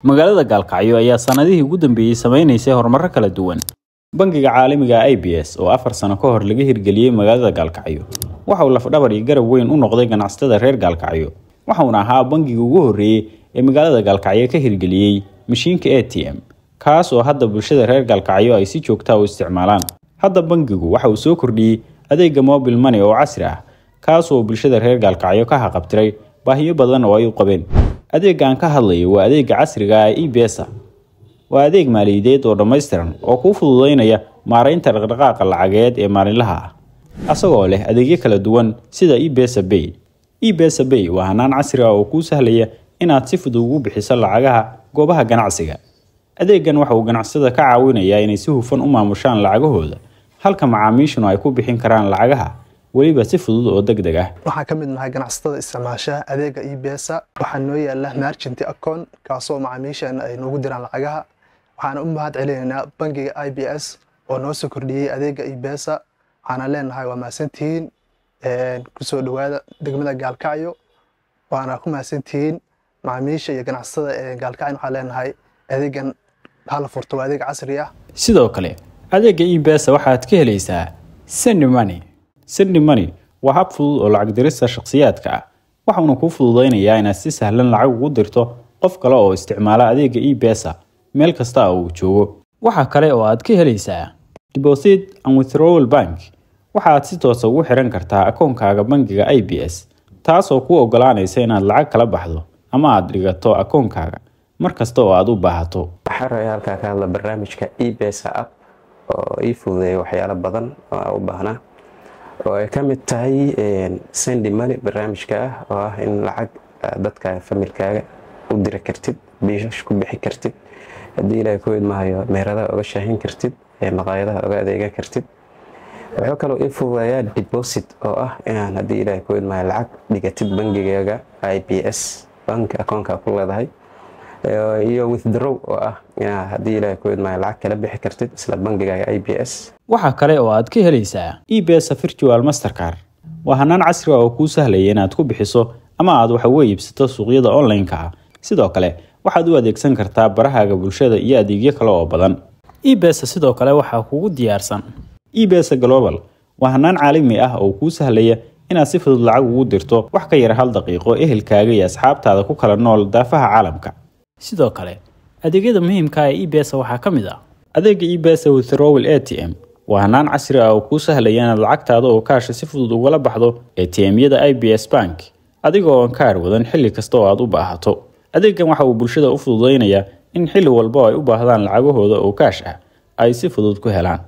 magaalada Gaalkacyo ayaa sanadihii ugu dambeeyay sameynaysa horumar kala duwan. Bangiga caalamiga IBS oo 4 sano ka hor laga hirgeliyay magaalada Gaalkacyo waxa uu laf-dhabar iyo garab weyn u noqday ganacsatada reer Gaalkacyo. Waxa uu ahaa bangiga ugu horeeyay ee magaalada Gaalkacyo ka hirgeliyay mashiinka ATM, kaas oo hadda bulshada reer Gaalkacyo ay si joogto ah u isticmaalaan. Hadda bangigu waxa uu soo kordhiyay adeegga mobile money oo casri ah, kaas oo bulshada reer Gaalkacyo ka haqabtiray baahiyo badan oo ay u qabeen. adeeggan ka hadlayo waa adeegga casriga ah ee IBS. waa adeeg maaliyadeed oo dhammaystiran oo kuu fududeynaya maareynta dhaqdhaqaaqa lacageed ee maalinlaha ah, asagoo leh adeegyo kala duwan sida IBS Pay. IBS Pay waa hanaan casri ah oo kuu sahlaya inaad si fudud ugu bixiso lacagaha goobaha ganacsiga. adeeggan waxa uu ganacsatada ka caawinayaa inay si hufan u maamushaan lacagahooda, halka macaamiishuna ay ku bixin karaan lacagaha waliba si fudud oo degdeg ah. waxaan ka mid nahay ganacsatada isticmaasha adeegga IBS. waxaan noo yaala merchant account kaasoo macaamiishan ay noogu diraan lacagaha. waxaan u mahad celinaynaa bangiga IBS oo noo soo kordhiyay adeegga IBS. waxaan leenahay waa maasantiin ku soo dhawaada degmada Gaalkacyo. waana ku maasantiin macaamiisha iyo ganacsatada Gaalkacyo. waxaan leenahay adeeggan hal furto adeeg casri ah. sidoo kale adeegga IBS waxaad ka helaysaa Send Money. Send Money waa hab fudud oo lacag dirista shakhsiyaadka ah, waxaana kuu fududeynayaa inaad si sahlan lacag ugu dirto qof kale oo isticmaala adeegga IBS meel kasta oo uu joogo. waxa kale oo aad ka helaysaa Deposit and Withdrawal Bank. waxaad si toos ah ugu xiran kartaa akoonkaaga bangiga IBS, taas oo kuu ogolaanaysa inaad lacag kala baxdo ama aad dhigato akoonkaaga markasta oo aad u baahato. waxaan rabaa halka ka hadla barnaamijka IBS app oo ii fududeeya waxyaalo badan oo u baahnaa, oo ay ka mid tahay Send Money barnaamijka ah oo ah in lacag dadka familkaaga u diri kartid, biilasha ku bixi kartid, haddii ilaahay ku idmaayo meheradaha uga shaahin kartid, maqaayadaha uga adeegan kartid. wuxuu kaloo ii fududeeyaa deposit oo ah inaan haddii ilaahay ku idmaayo lacag dhigatid bangigaaga IBS bank akoonka ku leedahay, iyo withdraw oo ah inaad haddii ilaahay ku idmaayo lacag kala bixi kartid isla bangigaaga IBS. waxa kale oo aad ka helaysaa IBS Virtual Mastercard. waa hanaan casri ah oo kuu sahlaya inaad ku bixiso ama aad wax uga iibsato suuqyada online-ka ah. sidoo kale waxaad u adeegsan kartaa barahaaga bulshada iyo adeegyo kale oo badan. IBS sidoo kale waxa kugu diyaarsan IBS Global. waa hanaan caalami ah oo kuu sahlaya inaad si fudud lacag ugu dirto wax ka yar 1 daqiiqo ehelkaaga iyo asxaabtaada ku kala nool daafaha caalamka. sidoo kale adeegyada muhiimka ah ee IBS waxaa ka mid ah adeegga IBS Withdrawal ATM. waa hanaan casri ah oo kuu sahlaya inaad lacagtaada oo kaash si fudud ugala baxdo ATM-yada IBS Bank adigoo aan kaar wadan xilli kasta oo aad u baahato. adeeggan waxa uu bulshada u fududeynayaa in xilli walba ay u baahdaan lacagahooda oo kaash ah ay si fudud ku helaan.